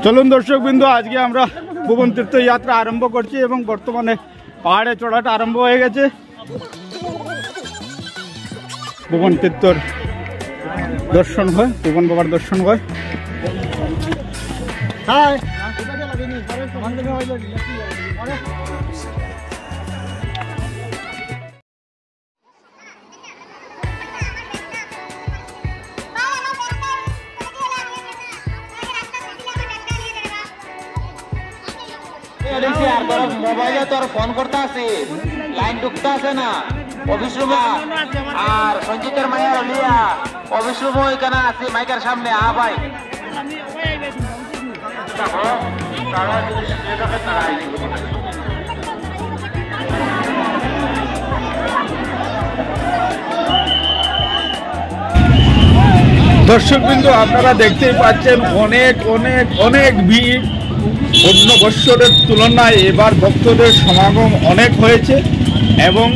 চলুন দর্শকবৃন্দ, আজকে আমরা ভুবন তীর্থ যাত্রা আরম্ভ করছি এবং বর্তমানে পাহাড়ে চড়াটা আরম্ভ হয়ে গেছে। ভুবন তীর্থর দর্শন হয়, ভুবন বাবার দর্শন হয়। মোবাইলে তোর ফোন করতে আছে, লাইন ঢুকতে আছে না। অফিস রুমে আর সঞ্জিতের মায়ের লিয়া অফিস রুম ওইখানে আছে, মাইকের সামনে আ ভাই। দর্শকবৃন্দ, আপনারা দেখতেই পাচ্ছেন অনেক অনেক অনেক ভিড়। অন্য বৎসরের তুলনায় এবার ভক্তদের সমাগম অনেক হয়েছে এবং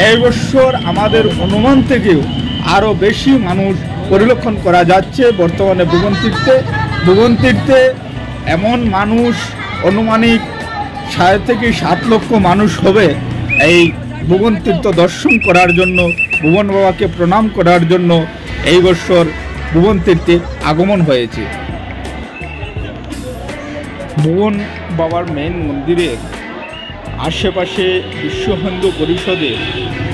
এই বৎসর আমাদের অনুমান থেকেও আরও বেশি মানুষ পরিলক্ষণ করা যাচ্ছে বর্তমানে ভুবন তীর্থে। ভুবন তীর্থে এমন মানুষ আনুমানিক 6 থেকে 7 লক্ষ মানুষ হবে এই ভুবন তীর্থ দর্শন করার জন্য, ভুবন বাবাকে প্রণাম করার জন্য এই বৎসর ভুবন তীর্থে আগমন হয়েছে। ভুবন বাবার মেন মন্দিরের আশেপাশে বিশ্ব হিন্দু পরিষদের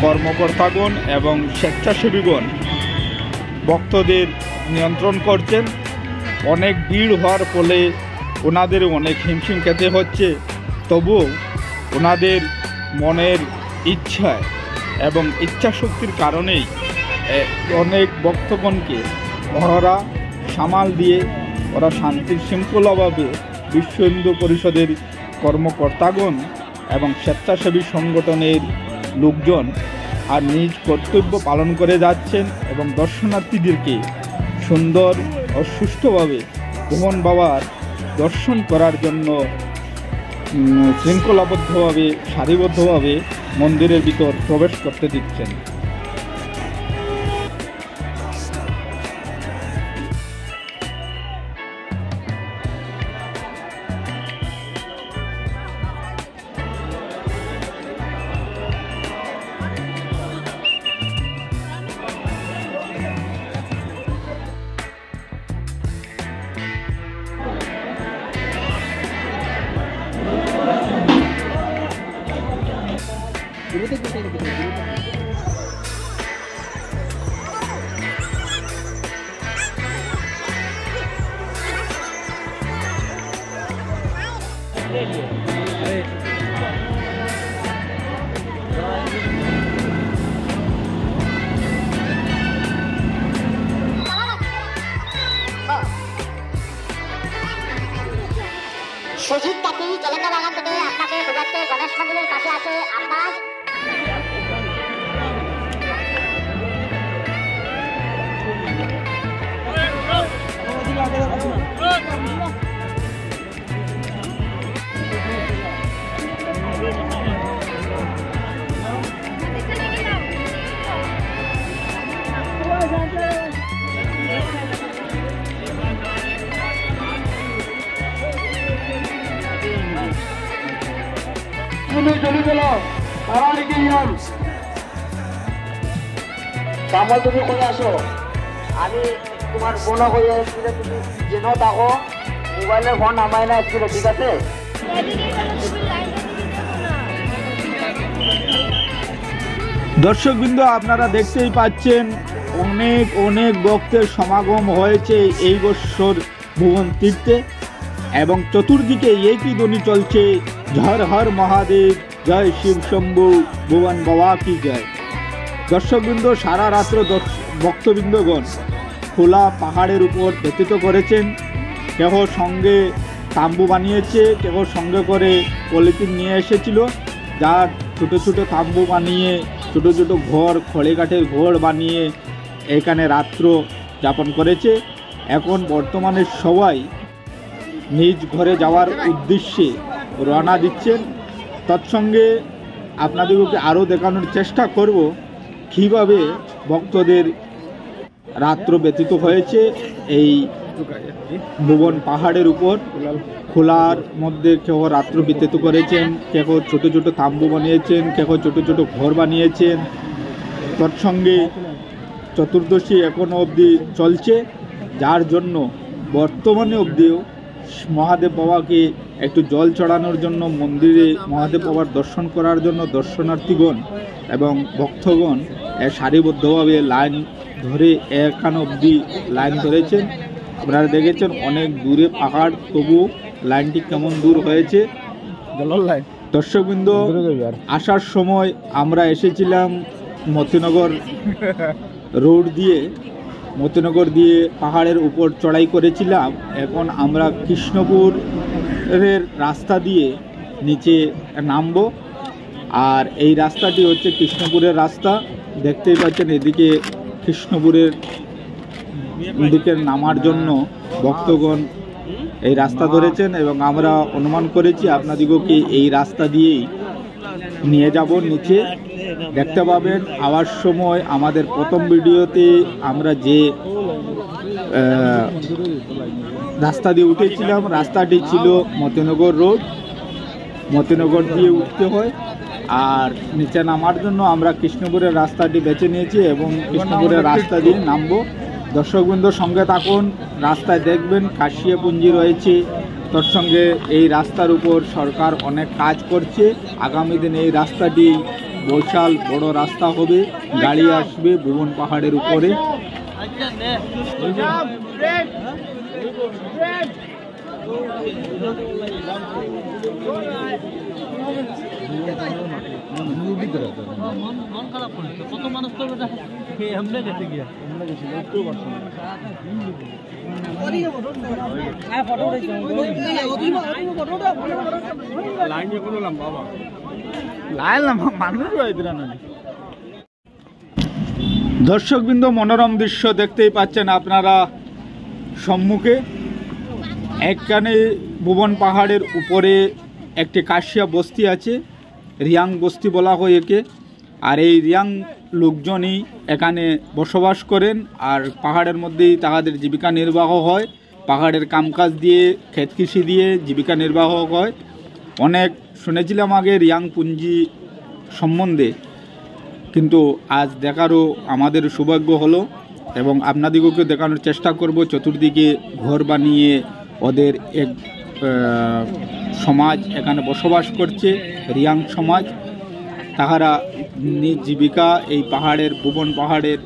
কর্মকর্তাগণ এবং স্বেচ্ছাসেবীগণ ভক্তদের নিয়ন্ত্রণ করছেন। অনেক ভিড় হওয়ার ফলে ওনাদের অনেক হিমশিম খেতে হচ্ছে, তবুও ওনাদের মনের ইচ্ছায় এবং ইচ্ছাশক্তির কারণেই অনেক ভক্তগণকে ওরা সামাল দিয়ে ওরা শান্তির শৃঙ্খলাভাবে বিশ্ব হিন্দু পরিষদের কর্মকর্তাগণ এবং স্বেচ্ছাসেবী সংগঠনের লোকজন আর নিজ কর্তব্য পালন করে যাচ্ছেন এবং দর্শনার্থীদেরকে সুন্দর ও সুষ্ঠুভাবে ভুবন বাবার দর্শন করার জন্য শৃঙ্খলাবদ্ধভাবে সারিবদ্ধভাবে মন্দিরের ভিতর প্রবেশ করতে দিচ্ছেন। সুজিত তাকি জলেন্দ্র বাগান থেকে আপনাকে ঢুকাতে গণেশ মন্দিরের পাশে আছে আপনার চলে গেল তারা লিখে নিলাম। কামাল, তুমি করে আসো, আমি তোমার বোনা হয়ে এসেছিলে, তুমি যেন থাকো, মোবাইলে ফোন নামাই না এসেছিল, ঠিক আছে? দর্শকবৃন্দ, আপনারা দেখতেই পাচ্ছেন অনেক অনেক ভক্তের সমাগম হয়েছে এই বৎসর ভুবন তীর্থে এবং চতুর্দিকে একই ধ্বনি চলছে, হর হর মহাদেব, জয় শিব শম্ভু, ভুবন বাবা কি জয়। দর্শকবৃন্দ, সারা রাত্র ভক্তবৃন্দগণ খোলা পাহাড়ের উপর ব্যতীত করেছেন। কেহ সঙ্গে তাম্বু বানিয়েছে, কেহ সঙ্গে করে পলিথিন নিয়ে এসেছিল, যার ছোটো ছোটো তাম্বু বানিয়ে ছোটো ছোটো ঘর, খড়ে কাঠের ঘর বানিয়ে এখানে রাত্র যাপন করেছে। এখন বর্তমানে সবাই নিজ ঘরে যাওয়ার উদ্দেশ্যে রওনা দিচ্ছেন। তৎসঙ্গে আপনাদেরকে আরও দেখানোর চেষ্টা করব কীভাবে ভক্তদের রাত্র ব্যতীত হয়েছে এই ভুবন পাহাড়ের উপর খোলার মধ্যে কেউ রাত্র বিত্যুত করেছেন, কেউ ছোট ছোট তাম্বু বানিয়েছেন, কেউ ছোট ছোট ঘর বানিয়েছেন। তৎসঙ্গে চতুর্দশী এখনও অবধি চলছে, যার জন্য বর্তমানে অবধিও মহাদেব বাবাকে একটু জল চড়ানোর জন্য মন্দিরে মহাদেব বাবার দর্শন করার জন্য দর্শনার্থীগণ এবং ভক্তগণ সারিবদ্ধভাবে লাইন ধরে এখানে অবধি লাইন ধরেছেন। আপনারা দেখেছেন অনেক দূরে পাহাড়, তবু লাইনটি কেমন দূর হয়েছে। দর্শকবৃন্দ, আসার সময় আমরা এসেছিলাম মতিনগর রোড দিয়ে, মতিনগর দিয়ে পাহাড়ের উপর চড়াই করেছিলাম। এখন আমরা কৃষ্ণপুরের রাস্তা দিয়ে নিচে নামবো, আর এই রাস্তাটি হচ্ছে কৃষ্ণপুরের রাস্তা। দেখতেই পাচ্ছেন এদিকে কৃষ্ণপুরের দিকে নামার জন্য ভক্তগণ এই রাস্তা ধরেছেন এবং আমরা অনুমান করেছি আপনাদিগকে এই রাস্তা দিয়েই নিয়ে যাব নিচে। দেখতে পাবেন আওয়ার সময় আমাদের প্রথম ভিডিওতে আমরা যে রাস্তা দিয়ে উঠেছিলাম, রাস্তাটি ছিল মতিনগর রোড, মতিনগর দিয়ে উঠতে হয়। আর নিচে নামার জন্য আমরা কৃষ্ণপুরের রাস্তাটি বেছে নিয়েছি এবং কৃষ্ণপুরের রাস্তা দিয়ে নামবো। দর্শকবৃন্দ সঙ্গে থাকুন, রাস্তায় দেখবেন কাশিয়া পুঞ্জি রয়েছে। তোর সঙ্গে এই রাস্তার উপর সরকার অনেক কাজ করছে। আগামী দিনে এই রাস্তাটি বিশাল বড় রাস্তা হবে, গাড়ি আসবে ভুবন পাহাড়ের উপরে। দর্শকবৃন্দ, মনোরম দৃশ্য দেখতেই পাচ্ছেন আপনারা সম্মুখে। এখানে ভুবন পাহাড়ের উপরে একটি কাশিয়া বস্তি আছে, রিয়াং বস্তি বলা হয় একে। আর এই রিয়াং লোকজনই এখানে বসবাস করেন, আর পাহাড়ের মধ্যেই তাদের জীবিকা নির্বাহ হয়। পাহাড়ের কামকাজ দিয়ে, ক্ষেত কৃষি দিয়ে জীবিকা নির্বাহ হয়। অনেক শুনেছিলাম আগে রিয়াং পুঞ্জি সম্বন্ধে, কিন্তু আজ দেখারও আমাদের সৌভাগ্য হলো এবং আপনাদিগকে দেখানোর চেষ্টা করব। চতুর্দিকে ঘর বানিয়ে ওদের এক সমাজ এখানে বসবাস করছে, রিয়াং সমাজ। তাহারা নিজ জীবিকা এই পাহাড়ের, ভুবন পাহাড়ের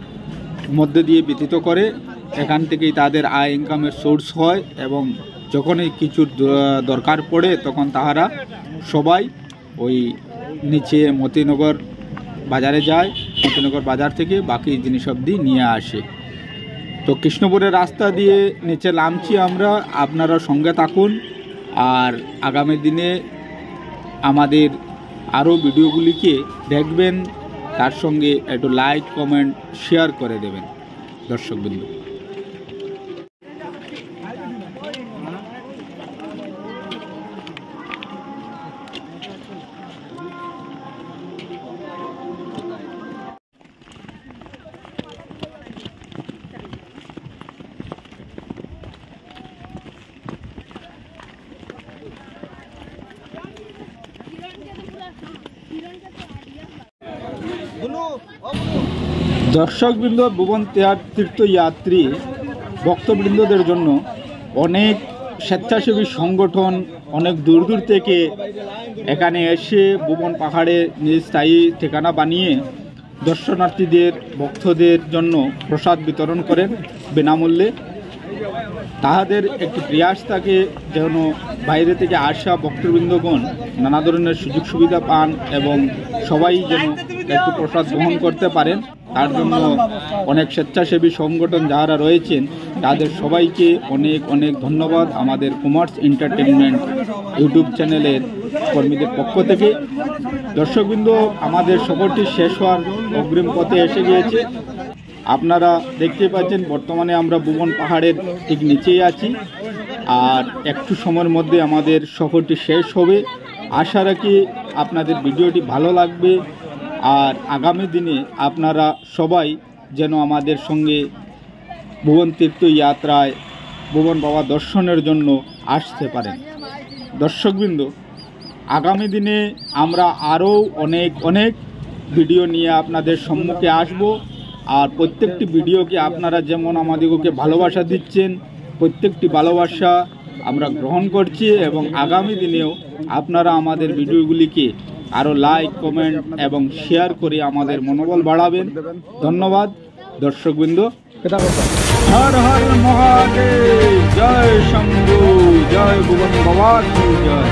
মধ্যে দিয়ে ব্যতীত করে। এখান থেকেই তাদের আয় ইনকামের সোর্স হয় এবং যখনই কিছু দরকার পড়ে তখন তাহারা সবাই ওই নিচে মতিনগর বাজারে যায়, মতিনগর বাজার থেকে বাকি জিনিস অবধি নিয়ে আসে। তো কৃষ্ণপুরের রাস্তা দিয়ে নিচে নামছি আমরা, আপনারা সঙ্গে থাকুন। আর আগামী দিনে আমাদের আরও ভিডিওগুলিকে দেখবেন, তার সঙ্গে একটু লাইক, কমেন্ট, শেয়ার করে দেবেন দর্শকবৃন্দ। দর্শকবৃন্দ, ভুবন তীর্থযাত্রী ভক্তবৃন্দদের জন্য অনেক স্বেচ্ছাসেবী সংগঠন অনেক দূর দূর থেকে এখানে এসে ভুবন পাহাড়ে নিজ স্থায়ী ঠিকানা বানিয়ে দর্শনার্থীদের, ভক্তদের জন্য প্রসাদ বিতরণ করেন বিনামূল্যে। তাহাদের একটি প্রয়াস থাকে যেন বাইরে থেকে আসা ভক্তবৃন্দগণ নানা ধরনের সুযোগ সুবিধা পান এবং সবাই যেন একটু প্রসাদ গ্রহণ করতে পারেন। তার জন্য অনেক স্বেচ্ছাসেবী সংগঠন যারা রয়েছেন তাদের সবাইকে অনেক অনেক ধন্যবাদ আমাদের কুমার্স এন্টারটেনমেন্ট ইউটিউব চ্যানেলের কর্মীদের পক্ষ থেকে। দর্শকবৃন্দ, আমাদের সফরটি শেষ হওয়ার অগ্রিম পথে এসে গিয়েছে। আপনারা দেখতে পাচ্ছেন বর্তমানে আমরা ভুবন পাহাড়ের ঠিক নিচেই আছি, আর একটু সময়ের মধ্যে আমাদের সফরটি শেষ হবে। আশা রাখি আপনাদের ভিডিওটি ভালো লাগবে, আর আগামী দিনে আপনারা সবাই যেন আমাদের সঙ্গে ভুবন তীর্থযাত্রায় ভুবন বাবা দর্শনের জন্য আসতে পারেন। দর্শকবৃন্দ, আগামী দিনে আমরা আরও অনেক ভিডিও নিয়ে আপনাদের সম্মুখে আসব। আর প্রত্যেকটি ভিডিওকে আপনারা যেমন আমাদেরকে ভালোবাসা দিচ্ছেন, প্রত্যেকটি ভালোবাসা আমরা গ্রহণ করছি এবং আগামী দিনেও আপনারা আমাদের ভিডিওগুলিকে আরও লাইক, কমেন্ট এবং শেয়ার করে আমাদের মনোবল বাড়াবেন। ধন্যবাদ দর্শকবৃন্দ। হর হর মহাদেব, জয় শম্ভু, জয় ভুবন বাবা কি জয়।